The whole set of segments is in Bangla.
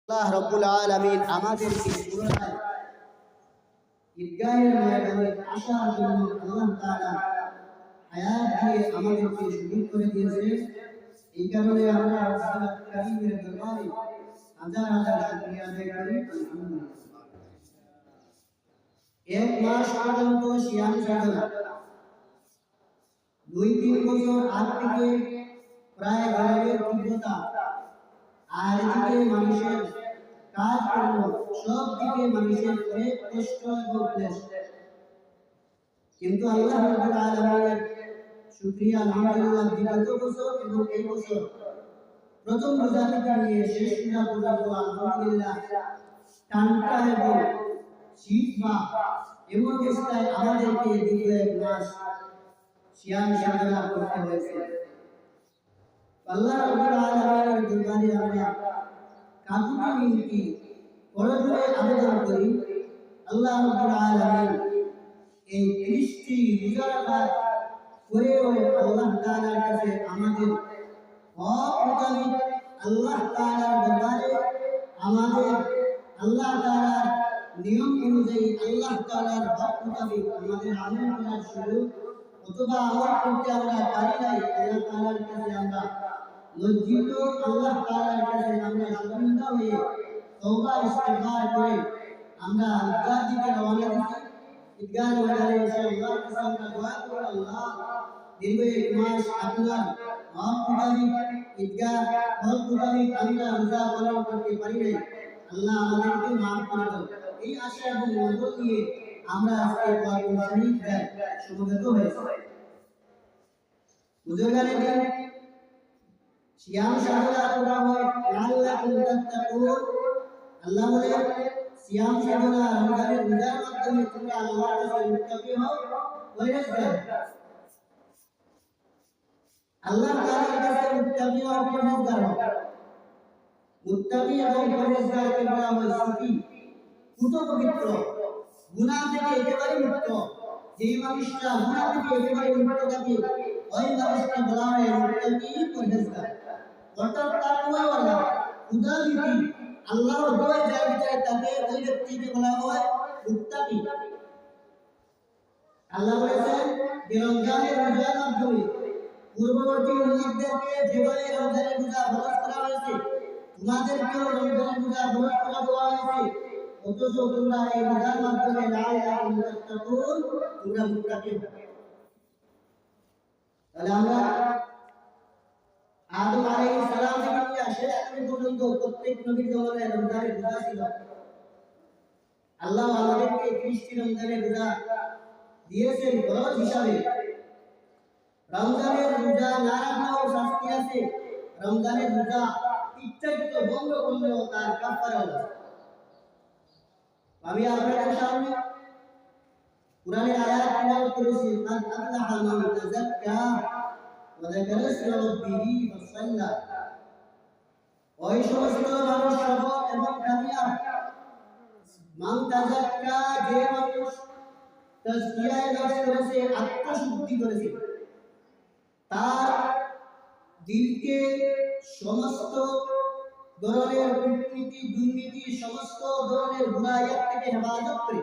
আল্লাহ রব্বুল আলামিন আমাদেরকে পুনরায় ঈদগাহের ময়দানে আসার জন্য আল্লাহ তাআলা হায়াত দিয়ে আমাদেরকে সুযোগ করে দিয়েছে। এই কারণে আমরা আল্লাহ কারীমের দরবারে হাজার হাজার শুকরিয়া আদায় করি। আলহামদুলিল্লাহ। এক মাস পর্যন্ত সিয়াম সাধনা, 2-3 বছর আগ থেকে প্রায় গরমের তীব্রতা, আর এদিকে মানুষের কাজকর্ম, সব দিকে মানুষের অনেক কষ্ট এবং ক্লেশ। কিন্তু আল্লাহ রাব্বুল আলামিনের শুকরিয়া, আলহামদুলিল্লাহ, বিগত বছর এবং এই বছর প্রথম রোজা থেকে নিয়ে শেষ রোজা পর্যন্ত আলহামদুলিল্লাহ ঠান্ডা এবং শীত বা এমন অবস্থায় আমাদেরকে দীর্ঘ এক মাস সিয়াম সাধনা করতে হয়েছে। আল্লাহ রাব্বুল আলামিনের দরবারে আমরা কাকুতি মিনতি করজোড়ে আবেদন করি, আল্লাহ রাব্বুল আলামিন এই 30টি রোজা রাখা করেও আল্লাহ তাআলার কাছে আমাদের হক মোতাবেক আল্লাহ তাআলার দরবারে আমাদের আল্লাহ তাআলার নিয়ম অনুযায়ী আল্লাহ তাআলার হক মোতাবেক আমাদের আমল করার সুযোগ অথবা আমল করতে আমরা পারি নাই। আল্লাহ তাআলার কাছে আমরা লজ্জিত, আল্লাহ তাআলার কাছে আমরা শর্মিন্দা হয়ে তওবা ইস্তেগফার করে আমরা ঈদগাহ দিকে রওনা দিছি। ঈদগাহ ময়দানে এসে আল্লাহর কাছে আমরা দোয়া করি, আল্লাহ দীর্ঘ এক মাস আপনার হক মোতাবেক ঈদগাহ হক মোতাবেক আমরা রোজা পালন করতে পারি নাই, আল্লাহ আমাদেরকে মাফ করে দাও। এই আশা এবং মনোবল নিয়ে আমরা আজকে দোয়া করছি, সমবেত হয়েছি। বুজুর্গানের দিন সিয়াম সাধনা করা হয় লাআল্লাকুম তাত্তাকুন। আল্লাহ বলে সিয়াম সাধনা রমজানের রোজার মাধ্যমে তোমরা আল্লাহর কাছে মুত্তাকি হও, পরহেজগার। আল্লাহ তাআলার কাছে মুত্তাকি হও, পরহেজগার হও। মুত্তাকি এবং পরহেজগারকে বলা হয় সুফি, পুত পবিত্র, গুনাহ থেকে একেবারে মুক্ত। যেই মানুষটা গুনাহ থেকে একেবারে মুক্ত থাকে ওই মানুষকে বলা হয় মুত্তাকি, পরহেজগার। অর্থাৎ তাকওয়াওয়ালা, খুদাভীতি, আল্লাহর ভয় যার ভিতরে থাকে ওই ব্যক্তিকে বলা হয় মুত্তাকি। আল্লাহ বলেছেন যে রমজানের রোজার মাধ্যমে পূর্ববর্তী উম্মতদেরকে যেভাবে রমজানের রোজা ফরজ করা হয়েছে তোমাদেরকেও রমজানের রোজা ফরজ করা দেওয়া হয়েছে, অথচ তোমরা এই রোজার মাধ্যমে লাআল্লাকুম তাত্তাকুন, তোমরা মুত্তাকি হও। তাহলে আমরা আদম আলাইহিস সালাম থেকে নিয়ে শেষ নবী পর্যন্ত প্রত্যেক নবীর জমানায় রমজানের রোজা ছিল। আল্লাহ আমাদেরকে 30টি রমজানের রোজা দিয়েছেন ফরজ হিসাবে। রমজানের রোজা না রাখলেও শাস্তি আছে, রমজানের রোজা ইচ্ছাকৃত ভঙ্গ করলেও তার কাফারা আছে। আমি আপনাদের সামনে কুরআনের আয়াত তেলাওয়াত করেছি, মান আফলাহা মান তাযাক্কা ওয়া যাকারা ইসমা রাব্বিহি ফাসাল্লা। ওই সমস্ত মানুষ সফল এবং কামিয়াব, মান তাযাক্কা, যে মানুষ তাজকিয়ায়ে নফস করেছে, আত্মশুদ্ধি করেছে, তার দিলকে সমস্ত ধরনের কুকীর্তি, দুর্নীতি, সমস্ত ধরনের বুরাইয়াত থেকে হেফাজত করে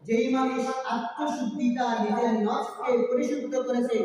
যেই মানুষ আত্মশুদ্ধিতা নিজের নফসকে পরিশুদ্ধ করেছে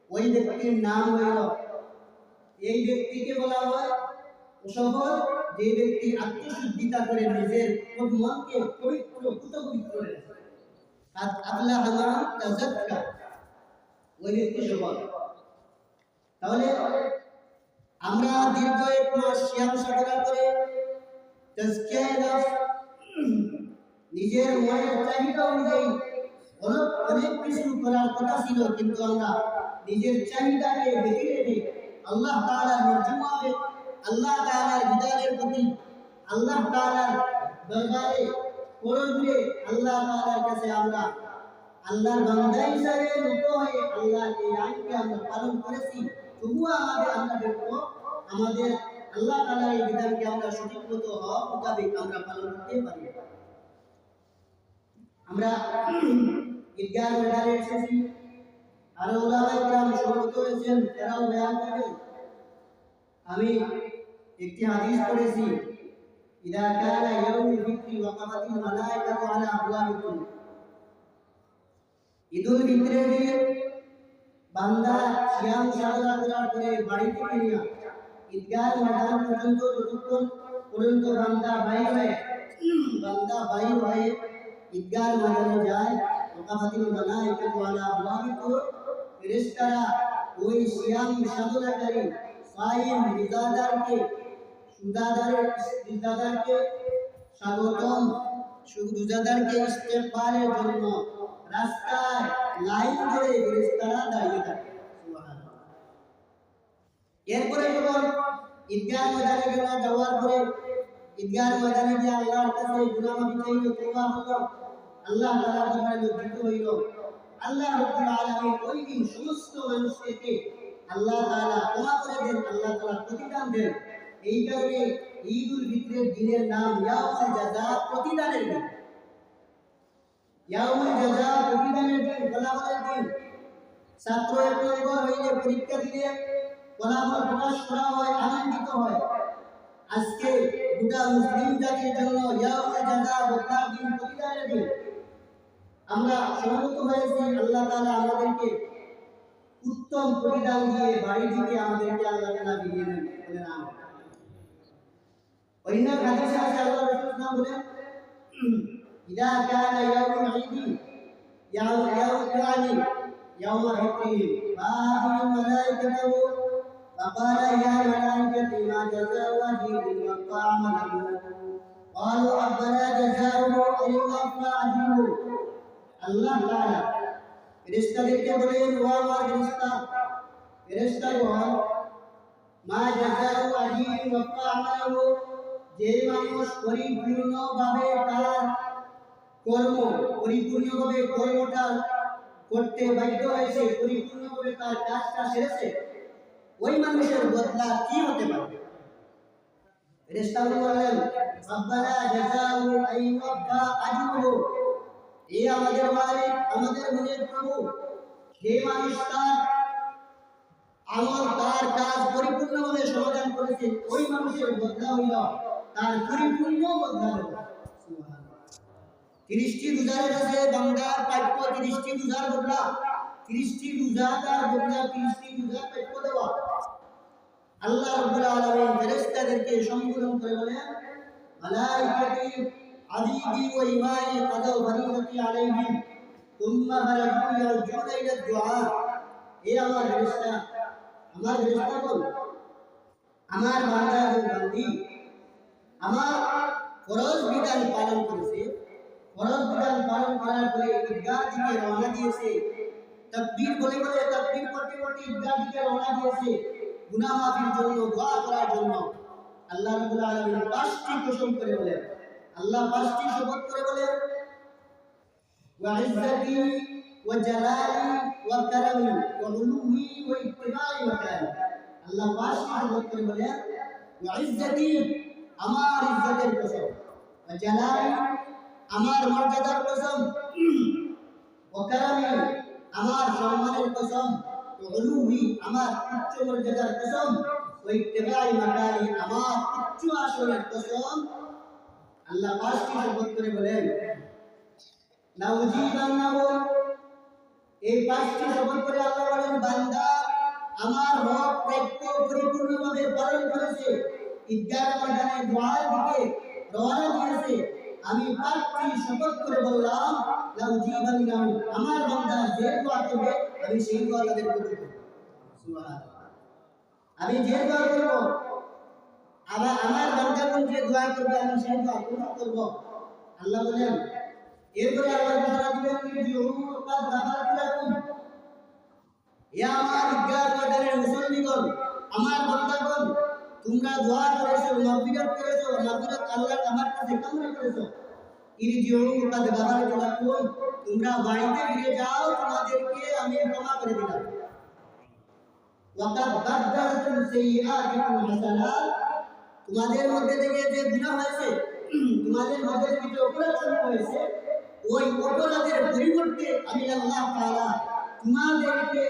ওই ব্যক্তির নাম হইল, এই ব্যক্তিকে বলা হয় সফল, যে ব্যক্তি আত্মশুদ্ধিতা করে নিজের মনকে পবিত্র পবিত্র করে। আল্লাহ তাযাক্কা, ওই ব্যক্তি সফল। তাহলে আমরা দীর্ঘ এক মাস সিয়াম সাধনা করে তাজকিয়ায়ে নফস, নিজের মনের চাহিদা অনুযায়ী অনেক কিছু করার কথা ছিল, কিন্তু আমরা নিজের চাহিদাকে বেঁধে রেখে আল্লাহ তাআলার মর্জি মোতাবেক, আল্লাহ তাআলার বিধানের প্রতি, আল্লাহ তাআলার দরবারে করজোড়ে আল্লাহ তাআলার কাছে আমরা আল্লাহর বান্দা হিসেবে নত হয়ে আল্লাহর এই আইনকে আমরা পালন করেছি। তবুও আমরা দেখবো আমাদের আল্লাহ তাআলার এই বিধানকে আমরা সঠিক মতো হক মোতাবেক আমরা পালন করতে পারি। আমরা ঈদগাহ ময়দানে এসেছি, আর উলামায়ে কেরাম সমবেত হয়েছেন, তারাও বয়ান করবেন। আমি একটি হাদিস পড়েছি, إذا كان يوم الفطر وقفت الملائكة على أبوابكم ঈদুল ফিতরের দিন বান্দা সিয়াম সাধনা করার পরে বাড়ি থেকে নিয়ে ঈদগাহ ময়দান পর্যন্ত যতক্ষণ পর্যন্ত বান্দা বাইর হয়ে ঈদগাহ ময়দানে যায় ওয়াকাফাতিল মালাইকাতু আলা আবওয়াবিকুম ফেরেশতারা ওই সিয়াম সাধনাকারী সাইম রোজাদারকে স্বাগতম রোজাদারকে ইস্তেকবালের জন্য রাস্তায় লাইন ধরে ফেরেশতারা দাঁড়িয়ে থাকে। সুবহানাল্লাহ। এরপরে যখন ঈদগাহ ময়দানে যাওয়ার পরে ঈদগাহ ময়দানে গিয়ে আল্লাহর কাছে গুনাহ মাফি চাইল, তওবা হলো, আল্লাহ তাআলার দরবারে লজ্জিত হইল। আল্লাহ রাব্বুল আলামিন ওই দিন সমস্ত মানুষকে আল্লাহ তাআলা ক্ষমা করে দেন, আল্লাহ তাআলা প্রতিদান দেন। এই কারণে ঈদুল ফিতরের দিনের নাম ইয়াউমুল জাযা, প্রতিদানের দিন। ইয়াউমুল জাযা প্রতিদানের দিন, ফলাফলের দিন। ছাত্র এক নম্বর হইলে পরীক্ষা দিলে ফলাফল প্রকাশ করা হয়, আনন্দিত হয়। আজকে গোটা মুসলিম জাতির জন্য ইয়াউমুল জাযা, বদলার দিন, প্রতিদানের দিন। আমরা সমবেত হয়েছি আল্লাহ তাআলা আমাদেরকে উত্তম প্রতিদান দিয়ে বাড়ি থেকে আমাদেরকে আল্লাহ তাআলা বিলিয়ে দেন। বলেন আমিন। অন্য হাদিসে আছে আল্লাহ রাসূল সাল্লাল্লাহু আলাইহি ওয়াসাল্লাম বলেন, ইদা কানা ইয়াউমুল ঈদ ইয়াউম ফিত্রিহি ফাআতিল মালাইকাতু ফাকালা ইয়া মালাইকাতি মা জাযাউ আজরিহি ওয়া ta'amaluhu ক্বালু রাব্বানা জাযাউহু আইয়ুওয়াফা আজরুহু। আল্লাহ তাআলা ফেরেশতাদেরকে বলেন, ও আমার ফেরেশতাগণ, মা জাযাউ আজরিহি ওয়া ta'amaluhu, যে মানুষ পরিপূর্ণভাবে কর্মটা করতে বাধ্য হয়েছে, পরিপূর্ণভাবে তার কাজটা সেরেছে, ওই মানুষের বদলা কি হতে পারে? ফেরেশতাগণ বললেন, রাব্বানা জাযাউ আইয়ুওয়াফা আজরুহু, এ আমাদের মালিক, আমাদের মনের প্রভু, যে মানুষ তার কাজ পরিপূর্ণভাবে সমাধান করেছে, ওই মানুষের বদলা হইল তার পরিপূর্ণ বদলা দেব। সুবহানাল্লাহ। 30টি রোজার কাছে বান্দার প্রাপ্য 30টি রোজার বদলা, 30টি রোজাদার বদলা 30টি রোজার প্রাপ্য দেওয়া। আল্লাহ রাব্বুল আলামিন ফেরেশতাদেরকে সম্বোধন করে বলেন, মালাইকাতি আবিদি ওয়া ইমাই কাদাও ফরিদতি আলাইহিম তুম্মা ফারাজু ইয়ারজুনা ইলা দুআ। এ আমার ফেরেশতাগণ, আমার বান্দা এবং বান্দি আমার ফরজ বিধান পালন করেছে, ফরজ বিধান পালন করার পরে ঈদগাহ দিকে রওনা দিয়েছে, তাকবীর বলে তাকবীর করতে করতে ঈদগাহ দিকে রওনা দিয়েছে গুনাহ মাফির জন্য, দোয়া করার জন্য। আল্লাহ রাব্বুল আলামিন 5টি কসম করে বলেন, আল্লাহ 5টি শপথ করে বলেন, ওয়া ইজ্জতি ওয়া জালালি ওয়া কারামি ওয়া উলুহি ওয়া ইত্তিবাই মাকানি। আল্লাহ 5টি শপথ করে বলেন, ওয়া ইজ্জতি, আমার ইজ্জতের কসম, ওয়া জালালি, আমার মর্যাদার কসম, ওয়া কারামি, আমার সম্মানের কসম, ওয়া উলুহি, আমার উচ্চ মর্যাদার কসম, ওয়া ইত্তিবাই মাকানি, আমার উচ্চ আসনের কসম। আল্লাহ 5টি শপথ করে বলেন, লাউজিবান্নাহু, এই 5টি শপথ করে আল্লাহ বলেন, বান্দা আমার হক প্রাপ্য পরিপূর্ণভাবে পালন করেছে, ঈদগাহ ময়দানে দোয়ার দিকে রওনা দিয়েছে, আমি 5টি শপথ করে বললাম, লাউজিবান্নাহু, আমার বান্দা যে দোয়া করবে আমি সেই দোয়া তাদের করব। সুবহানাল্লাহ। আমি যে দোয়া করব, আমার বান্দাগণ যে দোয়া করবে আমি সেই দোয়া কবুল করব। আল্লাহ বলেন, এরপরে আল্লাহ ঘোষণা দিবেন, কাদ গাফারতু লাকুম, হে আমার ঈদগাহ ময়দানের মুসল্লিগণ, আমার বান্দাগণ, তোমরা দোয়া করেছো, মাগফিরাত করেছো, মাগফিরাত আল্লাহ আমার কাছে কামনা করেছো, ইরজিউ কাদ গাফারতু লাকুম, তোমরা বাড়িতে ফিরে যাও, তোমাদেরকে আমি ক্ষমা করে দিলাম। ওয়া কাদ বাদদালতুম সাইয়্যাতিকুম হাসানাত, তোমাদের মধ্যে থেকে যে গুনাহ হয়েছে, তোমাদের মধ্যে থেকে অপরাধ হয়েছে, ওই অপরাধের পরিবর্তে আমি আল্লাহ তাআলা তোমাদেরকে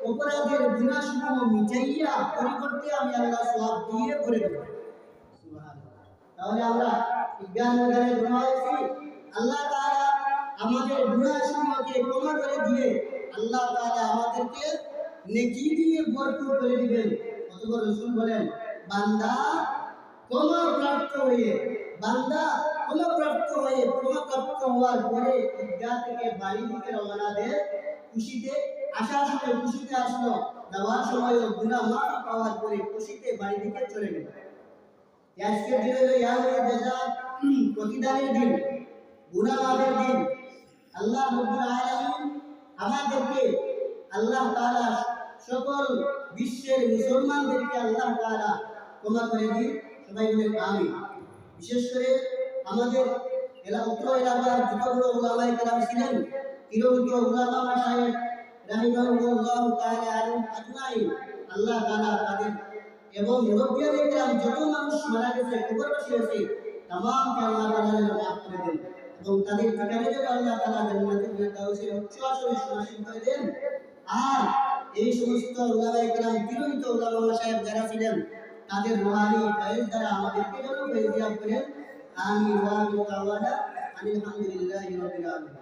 অপরাধের গুনাহসমূহ মিটাইয়া পরিবর্তে আমি আল্লাহ সওয়াব দিয়ে করে দেব। সুবহানাল্লাহ। তাহলে আমরা বিজ্ঞান ময়দানে জমা হয়েছি। আল্লাহ তাআলা আমাদের গুনাহসমূহকে ক্ষমা করে দিয়ে আল্লাহ তাআলা আমাদেরকে নেকি দিয়ে ভরপুর করে দিবেন। অতঃপর রাসূল বলেন, বান্দা ক্ষমাপ্রাপ্ত ক্ষমাপ্রাপ্ত হওয়ার পরে ঈদগাহ থেকে বাড়ির দিকে রওনা দেয় খুশিতে। আসার সময় খুশিতে আসলো, যাওয়ার সময়ও গুনাহ মাফ পাওয়ার পরে খুশিতে বাড়ি দিকে চলে গেল। আজকের দিন হলো ইয়াউমুল জাযা, প্রতিদানের দিন, গুনাহ মাফের দিন। আল্লাহ রাব্বুল আলামিন আমাদেরকে, আল্লাহ তাআলা সকল বিশ্বের মুসলমানদেরকে আল্লাহ তাআলা ক্ষমা করে দিন। সবাই বলেন আমিন। বিশেষ করে আমাদের এলাকার যত বড় উলামায়ে কেরাম ছিলেন, তিরোহিত উলামা মাশায়েখ রাহিমাহুল্লাহ তাআলা আজমাইন, আল্লাহ তাআলা তাদের এবং মুরব্বিয়ানে কেরাম যত মানুষ মারা গেছে, কবরবাসী হয়েছে, তামামকে আল্লাহ তাআলা মাফ করে দেন এবং তাদের ঠিকানা যেন আল্লাহ তাআলা জান্নাতুল ফিরদাউসের উচ্চ আসনে সমাসীন করে দেন। আর এই সমস্ত উলামায়ে কেরাম, তিরোহিত উলামা মাশায়েখ যারা ছিলেন, তাদের রুহানি ফয়েজ দ্বারা আমাদেরকে যেন ফয়েজিয়াত করেন। আমিন ওয়া আখিরু দাওয়ানা আলহামদুলিল্লাহি রাব্বিল আলামিন।